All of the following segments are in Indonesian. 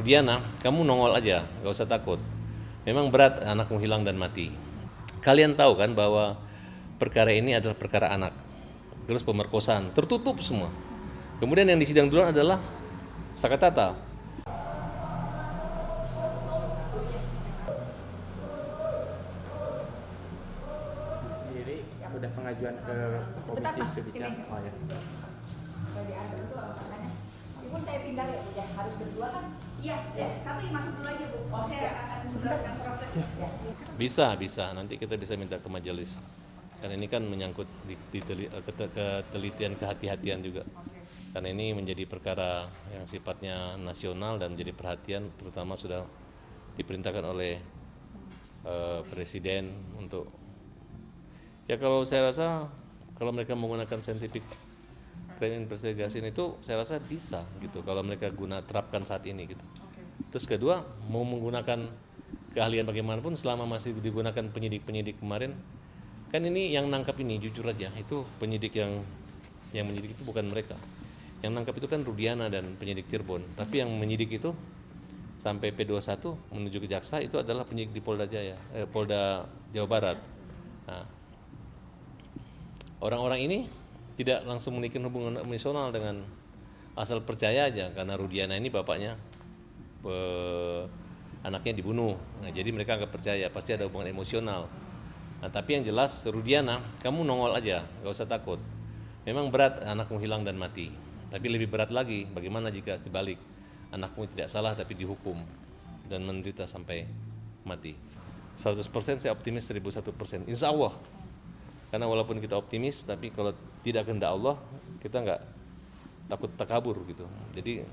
Rudiana, kamu nongol aja, gak usah takut. Memang berat anakmu hilang dan mati. Kalian tahu kan bahwa perkara ini adalah perkara anak. Terus pemerkosaan, tertutup semua. Kemudian yang disidang duluan adalah Sakatata. Jadi udah pengajuan ke Sebentar, komisi Mas, kebijakan. ini. Oh, ya. Kalau diambil itu orang tangannya. Ibu saya tinggal ya, Bu, ya. Harus berdua kan? Iya, ya. Tapi masuk dulu aja, Bu. Saya akan menjelaskan prosesnya. Ya. Bisa. Nanti kita bisa minta ke majelis. Karena ini kan menyangkut ketelitian, kehati-hatian juga. Karena ini menjadi perkara yang sifatnya nasional dan menjadi perhatian, terutama sudah diperintahkan oleh Presiden untuk, ya kalau saya rasa kalau mereka menggunakan scientific crime investigation itu saya rasa bisa gitu kalau mereka terapkan saat ini gitu. Terus kedua, mau menggunakan keahlian bagaimanapun selama masih digunakan penyidik kemarin, kan ini yang nangkap ini jujur aja itu penyidik yang menyidik itu bukan mereka. Yang nangkap itu kan Rudiana dan penyidik Cirebon, tapi yang menyidik itu sampai P21 menuju ke jaksa itu adalah penyidik di Polda Jawa Barat. Nah, orang-orang ini tidak langsung memiliki hubungan emosional dengan asal percaya aja karena Rudiana ini bapaknya anaknya dibunuh. Nah, jadi mereka nggak percaya, pasti ada hubungan emosional. Nah, tapi yang jelas Rudiana, kamu nongol aja, nggak usah takut. Memang berat anakmu hilang dan mati. Tapi lebih berat lagi, bagaimana jika dibalik anakmu tidak salah tapi dihukum dan menderita sampai mati. 100% saya optimis 1001%, insya Allah. Karena walaupun kita optimis, tapi kalau tidak kehendak Allah, kita nggak takut takabur gitu. Jadi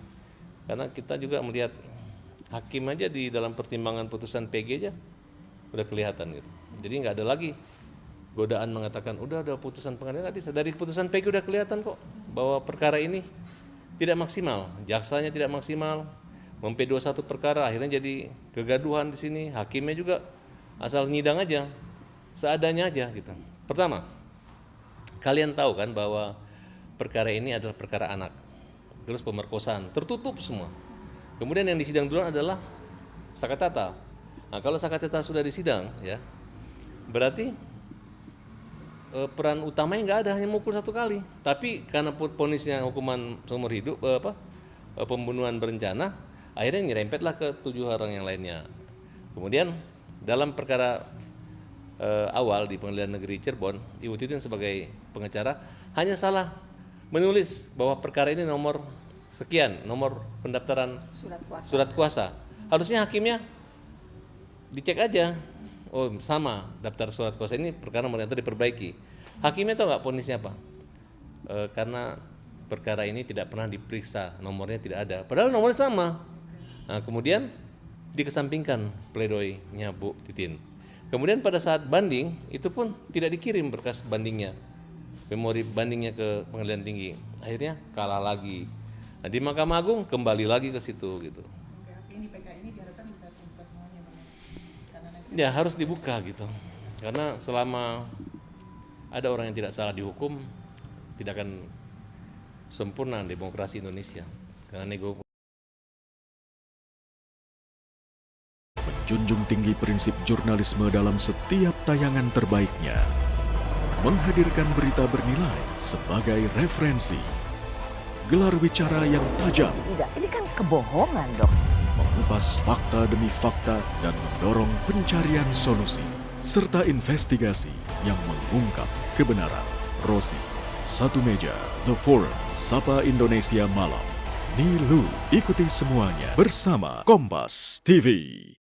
karena kita juga melihat hakim aja di dalam pertimbangan putusan PG aja udah kelihatan gitu. Jadi nggak ada lagi godaan mengatakan udah ada putusan pengadilan, tadi dari putusan PG udah kelihatan kok bahwa perkara ini tidak maksimal, jaksanya tidak maksimal, P21 perkara akhirnya jadi kegaduhan di sini, hakimnya juga asal nyidang aja, seadanya aja gitu. Pertama, kalian tahu kan bahwa perkara ini adalah perkara anak, terus pemerkosaan, tertutup semua. Kemudian yang disidang duluan adalah Sakatata. Nah, kalau Sakatata sudah disidang, ya berarti peran utamanya nggak ada, hanya mukul satu kali. Tapi karena vonisnya hukuman seumur hidup, pembunuhan berencana, akhirnya nyerempetlah ke 7 orang yang lainnya. Kemudian dalam perkara awal di Pengadilan Negeri Cirebon, Ibu Titin sebagai pengacara hanya salah menulis bahwa perkara ini nomor sekian, nomor pendaftaran surat kuasa. Harusnya hakimnya dicek aja. Oh sama, daftar surat kuasa ini perkara nomor itu diperbaiki. Hakimnya tahu nggak ponisnya apa? Karena perkara ini tidak pernah diperiksa, nomornya tidak ada. Padahal nomornya sama. Nah, kemudian dikesampingkan pledoinya Bu Titin. Kemudian pada saat banding itu pun tidak dikirim berkas bandingnya, memori bandingnya ke Pengadilan Tinggi. Akhirnya kalah lagi. Nah, di Mahkamah Agung kembali lagi ke situ gitu. Ini PK ini diharapkan bisa terbuka semuanya, Bang. Ya harus dibuka gitu, karena selama ada orang yang tidak salah dihukum, tidak akan sempurna demokrasi Indonesia. Karena menjunjung tinggi prinsip jurnalisme dalam setiap tayangan terbaiknya, menghadirkan berita bernilai sebagai referensi, gelar bicara yang tajam, Tidak, ini kan kebohongan, Dok. mengupas fakta demi fakta dan mendorong pencarian solusi, serta investigasi yang mengungkap kebenaran. Rosi, Satu Meja, The Forum, Sapa Indonesia Malam. Nilu, ikuti semuanya bersama Kompas TV.